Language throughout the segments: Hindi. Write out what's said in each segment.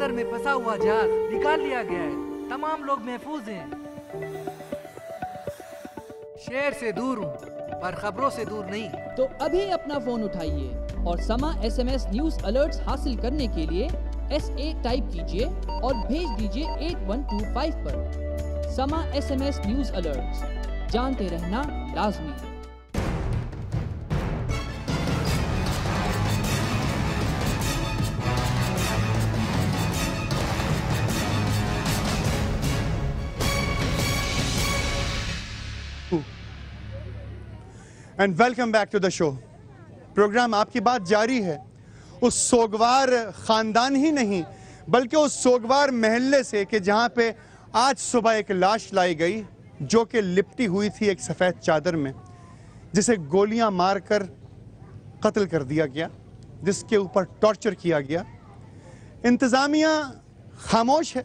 समंदर में फंसा हुआ जहाज निकाल लिया गया है। तमाम लोग महफूज हैं। शहर से दूर हूँ पर खबरों से दूर नहीं। तो अभी अपना फोन उठाइए और समा SMS न्यूज अलर्ट्स हासिल करने के लिए SA टाइप कीजिए और भेज दीजिए 8125 पर। समा SMS न्यूज अलर्ट्स, जानते रहना लाजमी। And welcome back to the show. Program आपकी बात जारी है। उस सोगवार खानदान ही नहीं बल्कि उस सोगवार महल्ले से कि जहां पे आज सुबह एक लाश लाई गई जो कि लिपटी हुई थी एक सफ़ेद चादर में, जिसे गोलियां मारकर कत्ल कर दिया गया, जिसके ऊपर टॉर्चर किया गया। इंतज़ामिया खामोश है।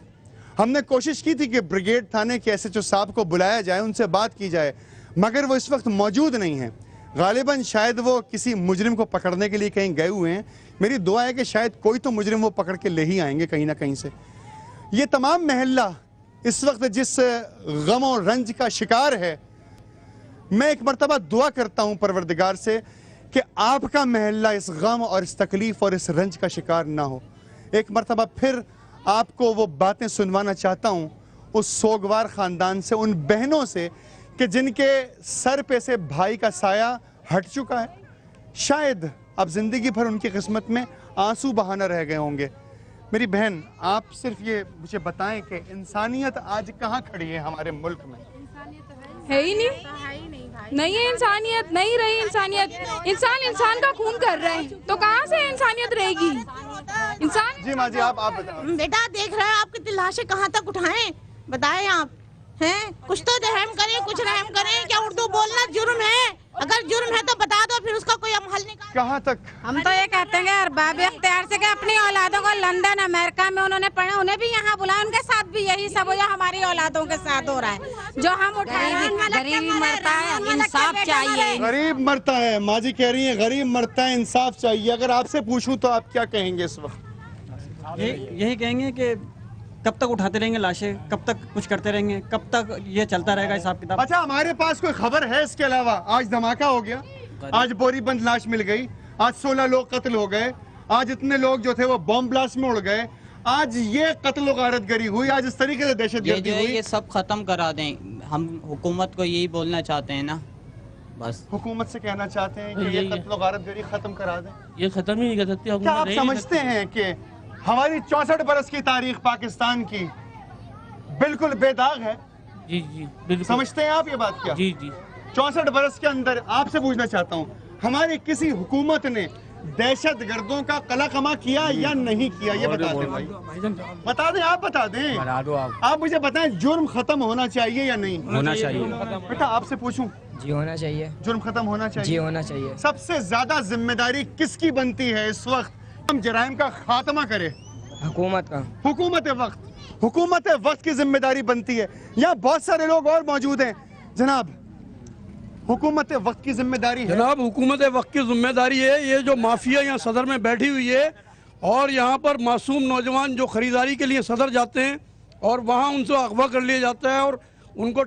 हमने कोशिश की थी कि ब्रिगेड थाने के SHO साहब को बुलाया जाए, उनसे बात की जाए, मगर वो इस वक्त मौजूद नहीं है। गालिबन शायद वो किसी मुजरिम को पकड़ने के लिए कहीं गए हुए हैं। मेरी दुआ है कि शायद कोई तो मुजरिम वो पकड़ के ले ही आएंगे कहीं ना कहीं से। ये तमाम महल्ला इस वक्त जिस गम और रंज का शिकार है, मैं एक मरतबा दुआ करता हूँ परवरदिगार से कि आपका महल्ला इस गम और इस तकलीफ और इस रंज का शिकार ना हो। एक मरतबा फिर आपको वो बातें सुनवाना चाहता हूँ उस सोगवार ख़ानदान से, उन बहनों से कि जिनके सर पे से भाई का साया हट चुका है। शायद अब ज़िंदगी भर उनकी किस्मत में आंसू बहाना रह गए होंगे। मेरी बहन, आप सिर्फ ये मुझे बताएं कि इंसानियत आज कहाँ खड़ी है हमारे मुल्क में? है ही नहीं है इंसानियत, नहीं रही इंसानियत। इंसान का खून कर रहे हैं तो कहाँ से इंसानियत रहेगी? इंसान जी माँ जी, आप बताओ। बेटा देख रहे हैं आपकी लाशें कहाँ तक उठाएं, बताएं आप हैं? कुछ तो रहम करें, कुछ रहम करें। क्या उर्दू बोलना जुर्म है? अगर जुर्म है तो बता दो, फिर उसका कोई हम हल निकाल। कहाँ तक? हम तो ये कहते हैं कि अरबाब इख्तियार से कि अपनी औलादों को लंदन अमेरिका में उन्होंने पढ़ा, उन्हें भी यहाँ बुलाया। उनके साथ भी यही सब या हमारी औलादों के साथ हो रहा है जो हम उठाए। गरीबी मरता है, इंसाफ चाहिए। गरीब मरता है, माँ जी कह रही है गरीब मरता है, इंसाफ चाहिए। अगर आपसे पूछूं तो आप क्या कहेंगे इस वक्त? यही कहेंगे कि कब तक उठाते रहेंगे लाशें, कब तक कुछ करते रहेंगे, कब तक ये चलता रहेगा हिसाब किताब। अच्छा, हमारे पास कोई खबर है इसके अलावा? आज धमाका हो गया, आज बोरीबंद लाश मिल गई, आज 16 लोग कत्ल हो गए, आज इतने लोग जो थे वो बॉम्ब ब्लास्ट में उड़ गए, आज ये कत्ल गारतगरी हुई, आज इस तरीके से दहशतगर्दी हुई। ये सब खत्म करा दें। हम हुकूमत को यही बोलना चाहते हैं ना, बस हुकूमत से कहना चाहते हैं कि ये कत्ल गारतगरी खत्म करा दें। ये खत्म ही नहीं कर सकती। क्या आप समझते हैं कि हमारी 64 बरस की तारीख पाकिस्तान की बिल्कुल बेदाग है? जी जी बिल्कुल। समझते हैं आप ये बात? क्या जी जी 64 बरस के अंदर आपसे पूछना चाहता हूँ, हमारी किसी हुकूमत ने दहशत गर्दों का कला कमा किया या नहीं किया? ये बता दें भाई, बता दें, आप बता दें। बता दो आप मुझे बताएं, जुर्म खत्म होना चाहिए या नहीं होना चाहिए? बेटा आपसे पूछूं, जी होना चाहिए। जुर्म खत्म होना चाहिए? जी होना चाहिए। सबसे ज्यादा जिम्मेदारी किसकी बनती है इस वक्त हम जराइम का खात्मा करें? हुकूमत का। हुकूमत वक्त की जिम्मेदारी बनती है। यहाँ बहुत सारे लोग और मौजूद हैं। जनाब, हुकूमत वक्त की जिम्मेदारी है? जनाब, हुकूमत वक्त की जिम्मेदारी है। ये जो माफिया यहाँ सदर में बैठी हुई है और यहाँ पर मासूम नौजवान जो खरीदारी के लिए सदर जाते हैं और वहाँ उनसे अगवा कर लिया जाता है और उनको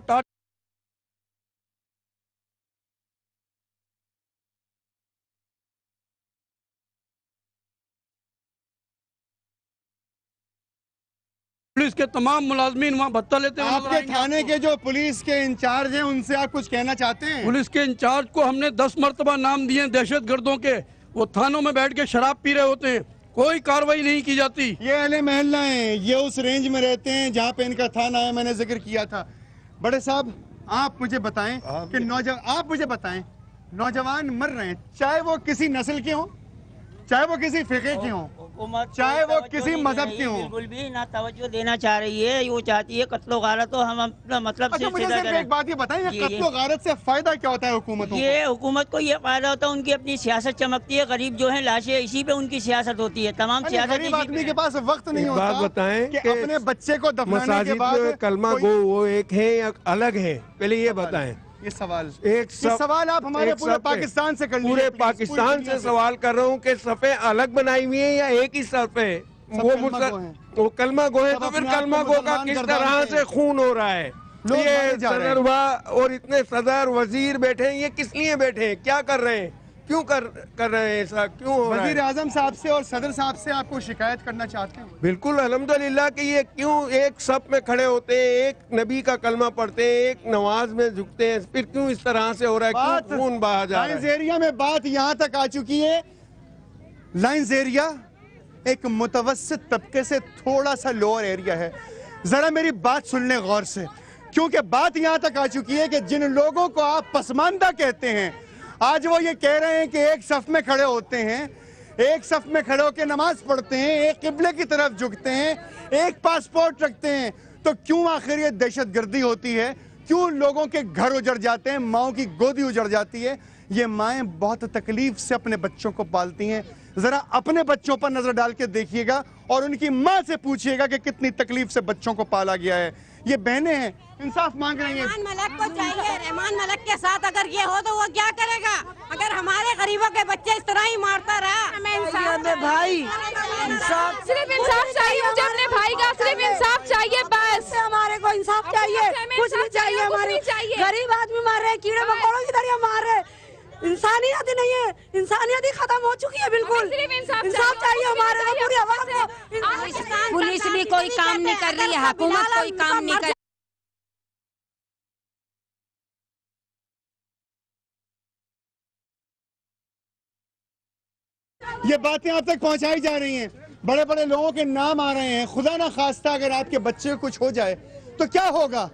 पुलिस के तमाम मुलाजमीन वहाँ भत्ता लेते हैं। आपके थाने के जो पुलिस के इंचार्ज हैं उनसे आप कुछ कहना चाहते हैं? पुलिस के इंचार्ज को हमने 10 मरतबा नाम दिए दहशत गर्दों के। वो थानों में बैठ के शराब पी रहे होते हैं, कोई कार्रवाई नहीं की जाती। ये अहले महल्ला हैं, ये उस रेंज में रहते हैं जहाँ पे इनका थाना है, मैंने जिक्र किया था। बड़े साहब, आप मुझे बताएं कि नौजवान मर रहे हैं, चाहे वो किसी नस्ल के हों, चाहे वो किसी फिक़े के हों, चाहे वो किसी मजहब के हों। बिल्कुल भी ना तवज्जो देना चाह रही है, वो चाहती है कत्लो गारत। तो हम अपना मतलब अच्छा, मुझे सिर्फ एक बात ये बताएं, कत्लो गारत से फायदा क्या होता है हुकूमत को? ये हुकूमत को ये फायदा होता है, उनकी अपनी सियासत चमकती है। गरीब जो है लाशें, इसी पे उनकी सियासत होती है। तमाम सियासत गरीब आदमी के पास वक्त नहीं होता। बात बताएं कि अपने बच्चे को दफनाने के बाद कलमा गो वो एक है या अलग है? पहले ये बताएं। ये सवाल आप हमारे पूरे पाकिस्तान से कर लीजिए। पूरे पाकिस्तान से सवाल कर रहा हूँ कि सफ़े अलग बनाई हुई है या एक ही सफ़े? वो कलमा गो है, तो फिर कलमा गो का किस तरह से खून हो रहा है? ये सदर हुआ और इतने सदर वजीर बैठे हैं, ये किस लिए बैठे हैं, क्या कर रहे हैं, क्यों कर रहे हैं ऐसा, क्यों हो रहा है? वजीर आजम साहब से और सदर साहब से आपको शिकायत करना चाहते हैं? बिल्कुल, अल्हम्दुलिल्लाह कि ये क्यों एक सफ में खड़े होते हैं, एक नबी का कलमा पढ़ते हैं, एक नमाज में झुकते हैं, फिर क्यों इस तरह से हो रहा है, क्यों खून बहा जा रहा है? लाइन्स एरिया में बात यहाँ तक आ चुकी है, लाइन्स एरिया एक मुतवस्सित तबके से थोड़ा सा लोअर एरिया है। जरा मेरी बात सुन लें गौर से, क्योंकि बात यहाँ तक आ चुकी है कि जिन लोगों को आप पसमानदा कहते हैं, आज वो ये कह रहे हैं कि एक सफ में खड़े होते हैं, एक सफ में खड़े होकर नमाज पढ़ते हैं, एक किबले की तरफ झुकते हैं, एक पासपोर्ट रखते हैं, तो क्यों आखिर ये दहशतगर्दी होती है? क्यों लोगों के घर उजड़ जाते हैं, माओं की गोदी उजड़ जाती है? ये माएँ बहुत तकलीफ से अपने बच्चों को पालती हैं। जरा अपने बच्चों पर नजर डाल के देखिएगा और उनकी माँ से पूछिएगा कि कितनी तकलीफ से बच्चों को पाला गया है। ये बहनें हैं, इंसाफ मांग रही हैं। रहमान मलक को चाहिए, रहमान मलक के साथ अगर ये हो तो वो क्या करेगा? अगर हमारे गरीबों के बच्चे इस तरह ही मारता रहा, हमें इंसाफ भाई, इंसाफ, सिर्फ इंसाफ चाहिए मुझे अपने भाई का, सिर्फ इंसाफ चाहिए बस। हमारे को इंसाफ चाहिए, कुछ नहीं चाहिए। हमारे गरीब आदमी मार रहे, कीड़े मकोड़ों की तरह मार रहे, इंसानियत नहीं है, इंसानियत ही खत्म हो चुकी है। बिल्कुल इंसाफ चाहिए हमारे को, पूरी आवाम को। पुलिस भी कोई काम नहीं कर रही है, हुकूमत कोई काम नहीं कर। ये बातें आप तक पहुंचाई जा रही हैं, बड़े बड़े लोगों के नाम आ रहे हैं। खुदा ना खास्ता अगर आपके बच्चे को कुछ हो जाए तो क्या होगा?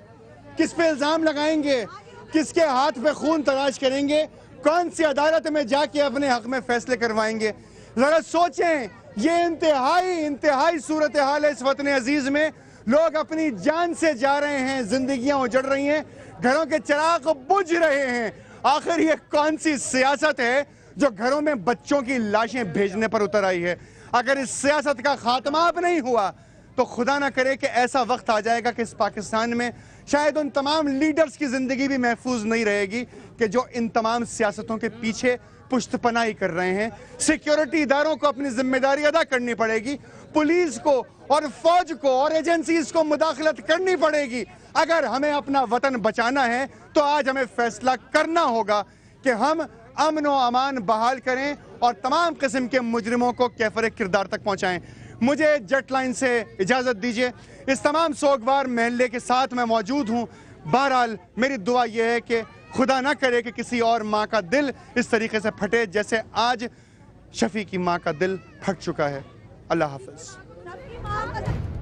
किस पे इल्जाम लगाएंगे? किसके हाथ पे खून तराश करेंगे? कौन सी अदालत में जाके अपने हक में फैसले करवाएंगे? जरा सोचें, ये इंतहाई सूरत हाल है इस वतन अजीज में। लोग अपनी जान से जा रहे हैं, जिंदगियां उजड़ रही हैं, घरों के चिराग बुझ रहे हैं। आखिर ये कौन सी सियासत है जो घरों में बच्चों की लाशें भेजने पर उतर आई है? अगर इस सियासत का खात्मा अब नहीं हुआ तो खुदा ना करे कि ऐसा वक्त आ जाएगा कि इस पाकिस्तान में शायद उन तमाम लीडर्स की जिंदगी भी महफूज नहीं रहेगी कि जो इन तमाम सियासतों के पीछे पुश्तपनाही कर रहे हैं। सिक्योरिटी इदारों को अपनी जिम्मेदारी अदा करनी पड़ेगी, पुलिस को और फौज को और एजेंसीज को मुदाखलत करनी पड़ेगी। अगर हमें अपना वतन बचाना है तो आज हमें फैसला करना होगा कि हम अमन व अमान बहाल करें और तमाम किस्म के मुजरिमों को कैफरे किरदार तक पहुंचाएं। मुझे जेट लाइन से इजाज़त दीजिए। इस तमाम सोगवार महल्ले के साथ मैं मौजूद हूँ। बहरहाल मेरी दुआ यह है कि खुदा ना करे कि किसी और माँ का दिल इस तरीके से फटे जैसे आज शफी की माँ का दिल फट चुका है। अल्लाह हाफ़िज़।